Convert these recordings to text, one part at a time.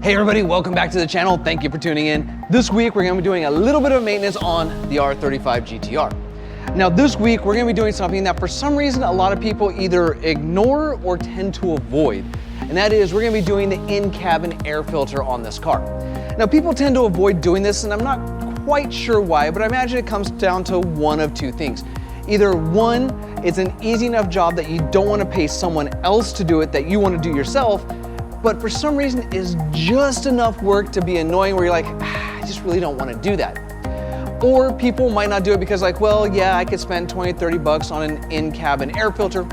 Hey everybody, welcome back to the channel. Thank you for tuning in. This week, we're gonna be doing a little bit of maintenance on the R35 Gtr. Now this week, we're gonna be doing something that for some reason, a lot of people either ignore or tend to avoid. And that is, we're gonna be doing the in-cabin air filter on this car. Now people tend to avoid doing this, and I'm not quite sure why, but I imagine it comes down to one of two things. Either one, it's an easy enough job that you don't wanna pay someone else to do it, that you wanna do yourself, but for some reason is just enough work to be annoying where you're like, I just really don't want to do that. Or people might not do it because like, well, yeah, I could spend 20, 30 bucks on an in-cabin air filter,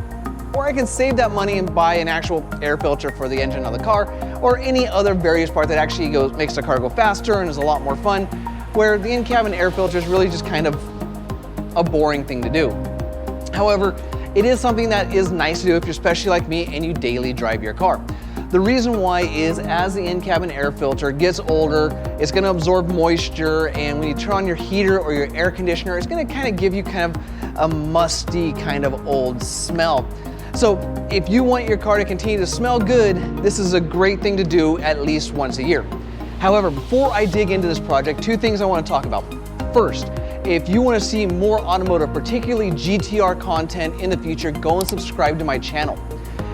or I can save that money and buy an actual air filter for the engine of the car, or any other various part that actually makes the car go faster and is a lot more fun, where the in-cabin air filter is really just kind of a boring thing to do. However, it is something that is nice to do if you're especially like me and you daily drive your car. The reason why is as the in-cabin air filter gets older, it's gonna absorb moisture, and when you turn on your heater or your air conditioner, it's gonna kind of give you kind of a musty kind of old smell. So if you want your car to continue to smell good, this is a great thing to do at least once a year. However, before I dig into this project, two things I want to talk about. First, if you want to see more automotive, particularly GTR content in the future, go and subscribe to my channel.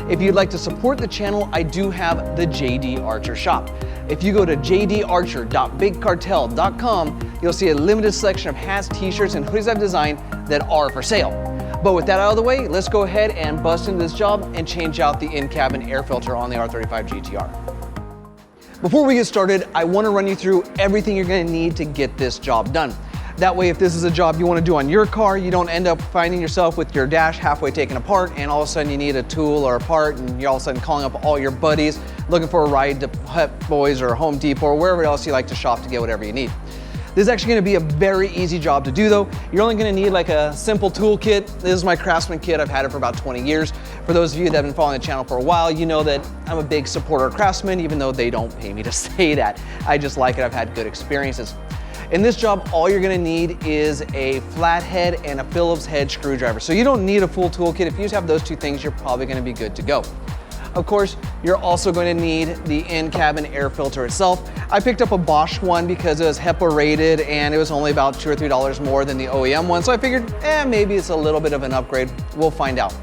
If you'd like to support the channel, I do have the JD Archer shop. If you go to jdarcher.bigcartel.com, you'll see a limited selection of hats, t-shirts, and hoodies I've designed that are for sale. But with that out of the way, let's go ahead and bust into this job and change out the in-cabin air filter on the R35 Gtr. Before we get started, I want to run you through everything you're going to need to get this job done. That way, if this is a job you want to do on your car, you don't end up finding yourself with your dash halfway taken apart and all of a sudden you need a tool or a part and you're all of a sudden calling up all your buddies looking for a ride to Pep Boys or Home Depot or wherever else you like to shop to get whatever you need. This is actually going to be a very easy job to do though. You're only going to need like a simple toolkit. This is my Craftsman kit. I've had it for about 20 years. For those of you that have been following the channel for a while, you know that I'm a big supporter of Craftsman, even though they don't pay me to say that. I just like it. I've had good experiences. In this job, all you're gonna need is a flathead and a Phillips head screwdriver. So you don't need a full toolkit. If you just have those two things, you're probably gonna be good to go. Of course, you're also going to need the in-cabin air filter itself. I picked up a Bosch one because it was HEPA rated and it was only about $2 or $3 more than the OEM one. So I figured, maybe it's a little bit of an upgrade. We'll find out.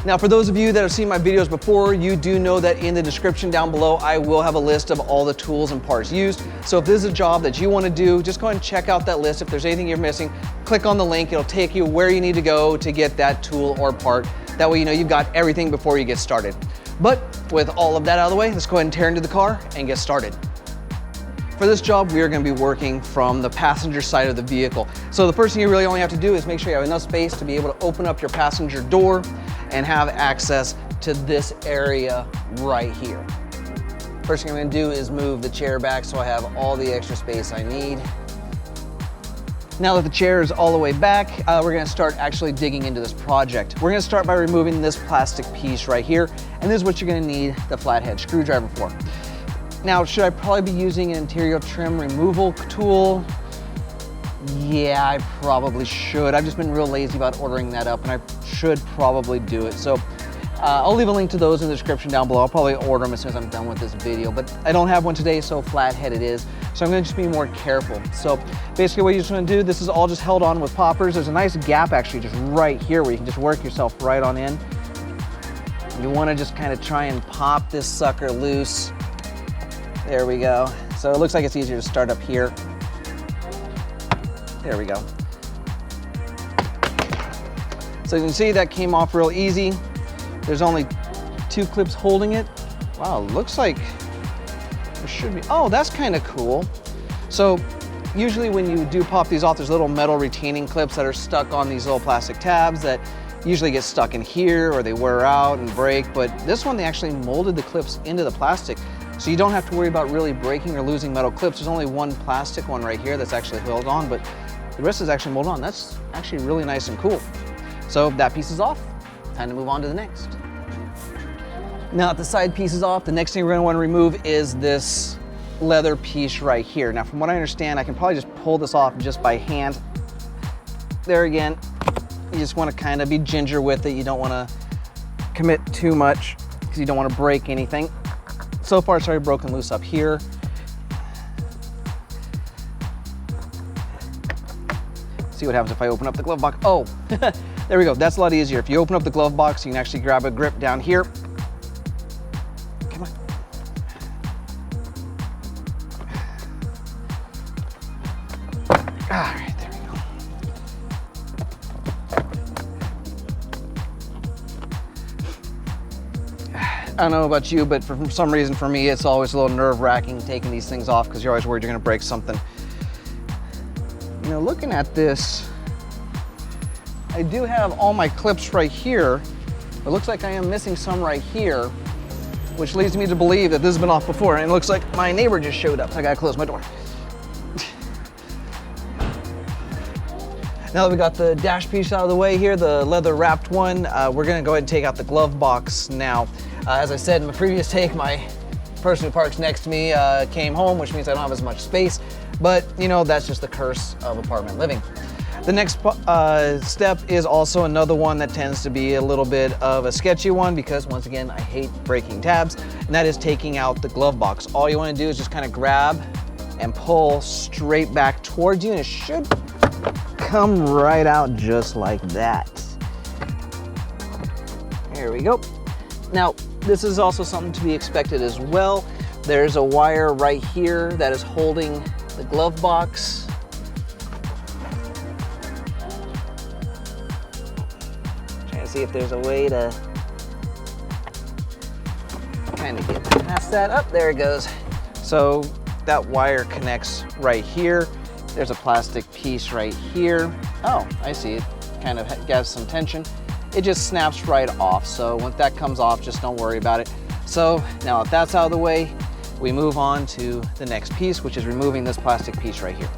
Now, for those of you that have seen my videos before, you do know that in the description down below, I will have a list of all the tools and parts used. So if this is a job that you want to do, just go ahead and check out that list. If there's anything you're missing, click on the link. It'll take you where you need to go to get that tool or part. That way you know you've got everything before you get started. But with all of that out of the way, let's go ahead and tear into the car and get started. For this job, we are going to be working from the passenger side of the vehicle. So the first thing you really only have to do is make sure you have enough space to be able to open up your passenger door and have access to this area right here. First thing I'm gonna do is move the chair back so I have all the extra space I need. Now that the chair is all the way back, we're gonna start actually digging into this project. We're gonna start by removing this plastic piece right here, and this is what you're gonna need the flathead screwdriver for. Now, should I probably be using an interior trim removal tool? Yeah, I probably should. I've just been real lazy about ordering that up, and I should probably do it. So I'll leave a link to those in the description down below. I'll probably order them as soon as I'm done with this video, but I don't have one today, so flathead it is. So I'm gonna just be more careful. So basically what you're just gonna do, this is all just held on with poppers. There's a nice gap actually just right here where you can just work yourself right on in. You wanna just kind of try and pop this sucker loose. There we go. So it looks like it's easier to start up here. There we go. So you can see that came off real easy. There's only 2 clips holding it. Wow, looks like there should be, oh, that's kind of cool. So usually when you do pop these off, there's little metal retaining clips that are stuck on these little plastic tabs that usually get stuck in here or they wear out and break. But this one, they actually molded the clips into the plastic. So you don't have to worry about really breaking or losing metal clips. There's only one plastic one right here that's actually held on, but the rest is actually molded on. That's actually really nice and cool. So that piece is off. Time to move on to the next. Now that the side piece is off, the next thing we're gonna wanna remove is this leather piece right here. Now, from what I understand, I can probably just pull this off just by hand. There again, you just wanna kinda be ginger with it. You don't wanna commit too much because you don't wanna break anything. So far it's already broken loose up here. See what happens if I open up the glove box. Oh, there we go. That's a lot easier. If you open up the glove box, you can actually grab a grip down here. Come on. All right, there we go. I don't know about you, but for some reason for me, it's always a little nerve-wracking taking these things off because you're always worried you're gonna break something. You know, looking at this, I do have all my clips right here. It looks like I am missing some right here, which leads me to believe that this has been off before. And it looks like my neighbor just showed up, so I gotta close my door. Now that we got the dash piece out of the way here, the leather wrapped one, we're gonna go ahead and take out the glove box now. As I said in my previous take, my person who parks next to me came home, which means I don't have as much space. But you know, that's just the curse of apartment living. The next step is also another one that tends to be a little bit of a sketchy one because once again, I hate breaking tabs, and that is taking out the glove box. All you want to do is just kind of grab and pull straight back towards you, and it should come right out just like that. There we go. Now, this is also something to be expected as well. There's a wire right here that is holding the glove box. Trying to see if there's a way to kind of get past that. Up, there it goes. So that wire connects right here. There's a plastic piece right here. Oh, I see it. Kind of gives some tension. It just snaps right off. So once that comes off, just don't worry about it. So now if that's out of the way, we move on to the next piece, which is removing this plastic piece right here.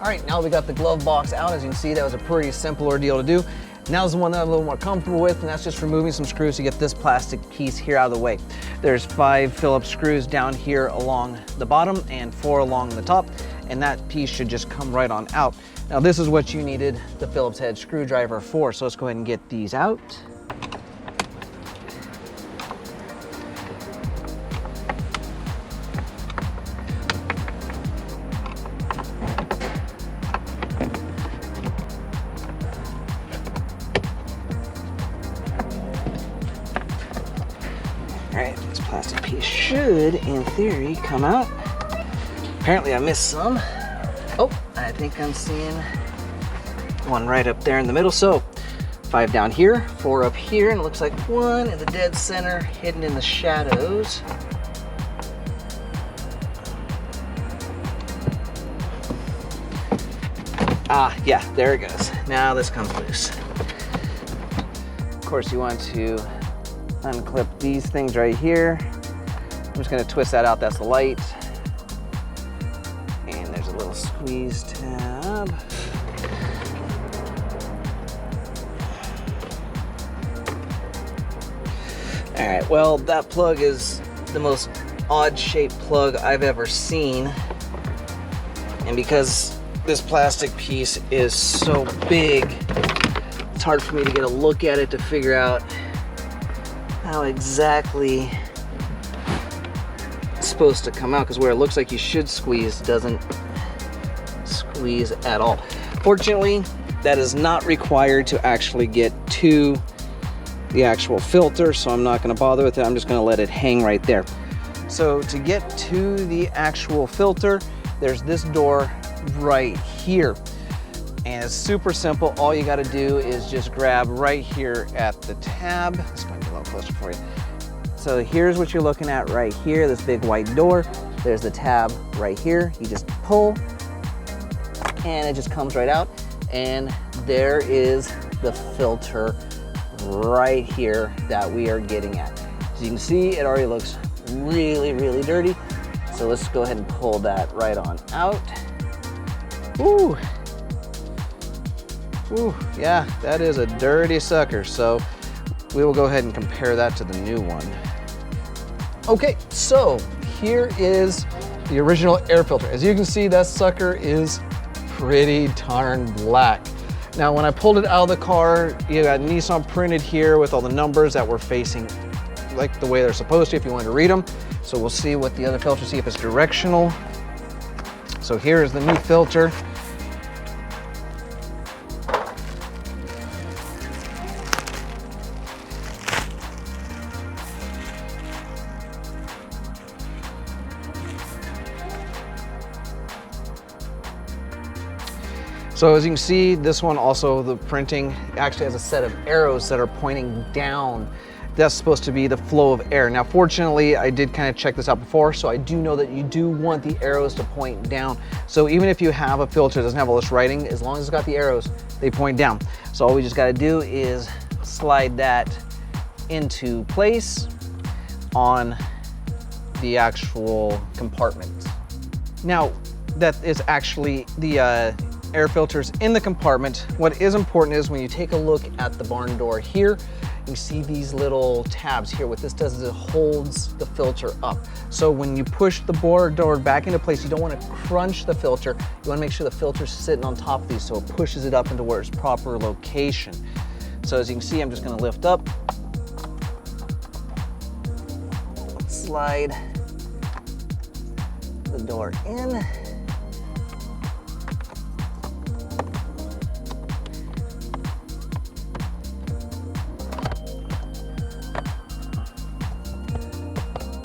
All right, now we got the glove box out. As you can see, that was a pretty simple ordeal to do. Now's the one that I'm a little more comfortable with, and that's just removing some screws to get this plastic piece here out of the way. There's 5 Phillips screws down here along the bottom and 4 along the top, and that piece should just come right on out. Now this is what you needed the Phillips head screwdriver for, so let's go ahead and get these out. All right, this plastic piece should, in theory, come out. Apparently I missed some. Oh, I think I'm seeing one right up there in the middle. So 5 down here, 4 up here, and it looks like 1 in the dead center, hidden in the shadows. Ah, yeah, there it goes. Now this comes loose. Of course, you want to unclip these things right here. I'm just gonna twist that out, that's the light. And there's a little squeeze tab. All right, well, that plug is the most odd shaped plug I've ever seen. And because this plastic piece is so big, it's hard for me to get a look at it to figure out how exactly it's supposed to come out, because where it looks like you should squeeze doesn't squeeze at all. Fortunately, that is not required to actually get to the actual filter, so I'm not going to bother with it. I'm just going to let it hang right there. So to get to the actual filter, there's this door right here, and it's super simple. All you got to do is just grab right here at the tab. It's going to be a little closer for you. So here's what you're looking at right here, this big white door. There's the tab right here. You just pull and it just comes right out, and there is the filter right here that we are getting at. As you can see, it already looks really, really dirty. So let's go ahead and pull that right on out. Ooh. Ooh, yeah, that is a dirty sucker. So we will go ahead and compare that to the new one. Okay, so here is the original air filter. As you can see, that sucker is pretty darn black. Now, when I pulled it out of the car, you got Nissan printed here with all the numbers that were facing like the way they're supposed to if you want to read them. So we'll see what the other filters, see if it's directional. So here is the new filter. So as you can see, this one also, the printing actually has a set of arrows that are pointing down. That's supposed to be the flow of air. Now, fortunately, I did kind of check this out before, so I do know that you do want the arrows to point down. So even if you have a filter that doesn't have all this writing, as long as it's got the arrows, they point down. So all we just gotta do is slide that into place on the actual compartment. Now, that is actually the air filters in the compartment. What is important is when you take a look at the barn door here, you see these little tabs here. What this does is it holds the filter up. So when you push the barn door back into place, you don't want to crunch the filter. You want to make sure the filter's sitting on top of these so it pushes it up into where its proper location. So as you can see, I'm just going to lift up, slide the door in.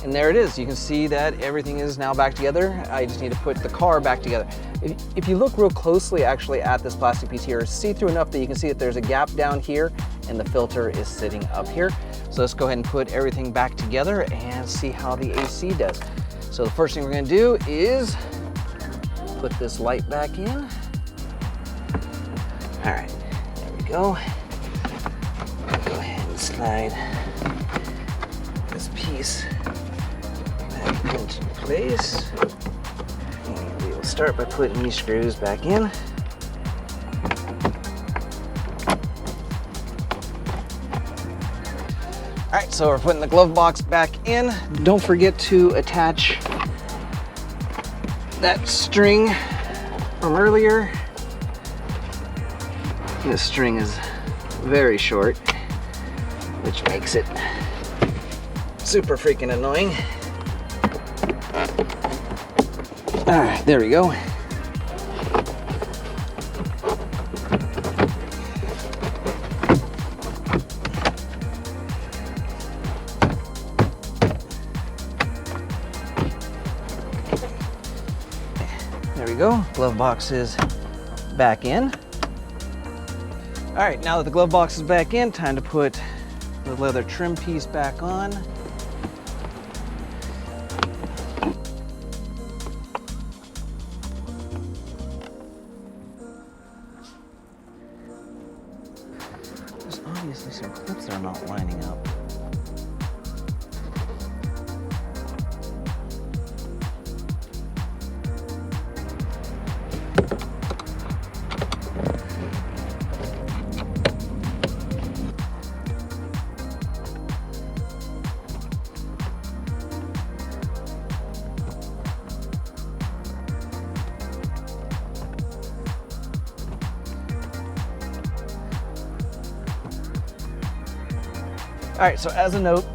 And there it is. You can see that everything is now back together. I just need to put the car back together. If you look real closely actually at this plastic piece here, it's see-through enough that you can see that there's a gap down here and the filter is sitting up here. So let's go ahead and put everything back together and see how the AC does. So the first thing we're gonna do is put this light back in. All right, there we go. Go ahead and slide this piece back into place. And we will start by putting these screws back in. All right, so we're putting the glove box back in. Don't forget to attach that string from earlier. This string is very short, which makes it super freaking annoying. All right, there we go. There we go, glove box is back in. All right, now that the glove box is back in, time to put the leather trim piece back on. There's obviously some clips that are not lining up. All right, so as a note,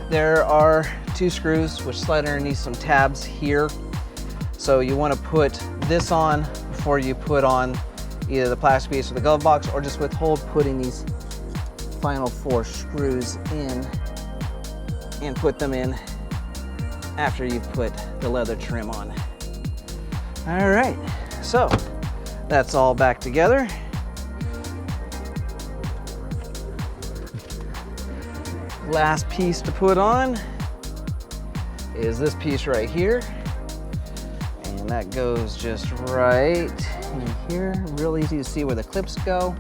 there are 2 screws which slide underneath some tabs here. So you want to put this on before you put on either the plastic piece or the glove box, or just withhold putting these final 4 screws in and put them in after you've put the leather trim on. All right, so that's all back together. Last piece to put on is this piece right here, and that goes just right in here. Real easy to see where the clips go,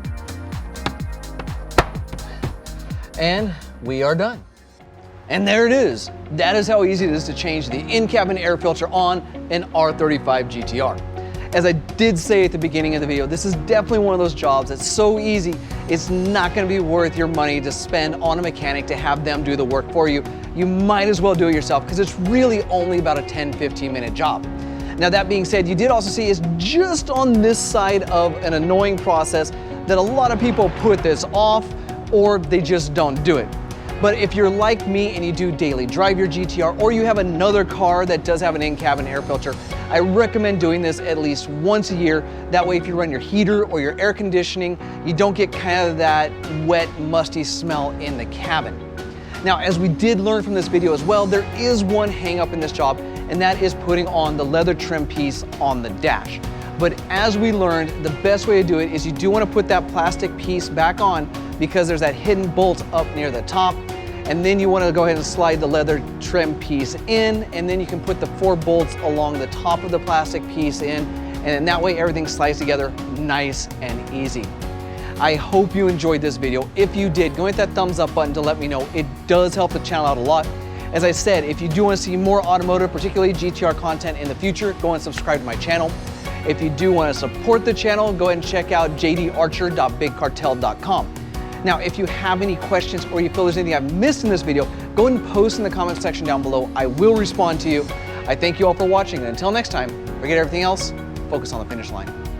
and we are done. And there it is. That is how easy it is to change the in-cabin air filter on an R35 GTR. As I did say at the beginning of the video, this is definitely one of those jobs that's so easy, it's not gonna be worth your money to spend on a mechanic to have them do the work for you. You might as well do it yourself because it's really only about a 10-15 minute job. Now that being said, you did also see it's just on this side of an annoying process that a lot of people put this off or they just don't do it. But if you're like me and you do daily drive your GTR, or you have another car that does have an in-cabin air filter, I recommend doing this at least once a year. That way if you run your heater or your air conditioning, you don't get kind of that wet, musty smell in the cabin. Now, as we did learn from this video as well, there is one hang up in this job, and that is putting on the leather trim piece on the dash. But as we learned, the best way to do it is you do want to put that plastic piece back on, because there's that hidden bolt up near the top. And then you want to go ahead and slide the leather trim piece in, and then you can put the 4 bolts along the top of the plastic piece in, and in that way everything slides together nice and easy. I hope you enjoyed this video. If you did, go hit that thumbs up button to let me know. It does help the channel out a lot. As I said, if you do want to see more automotive, particularly GTR content in the future, go and subscribe to my channel. If you do want to support the channel, go ahead and check out jdarcher.bigcartel.com. Now, if you have any questions or you feel there's anything I've missed in this video, go ahead and post in the comment section down below. I will respond to you. I thank you all for watching, and until next time, forget everything else, focus on the finish line.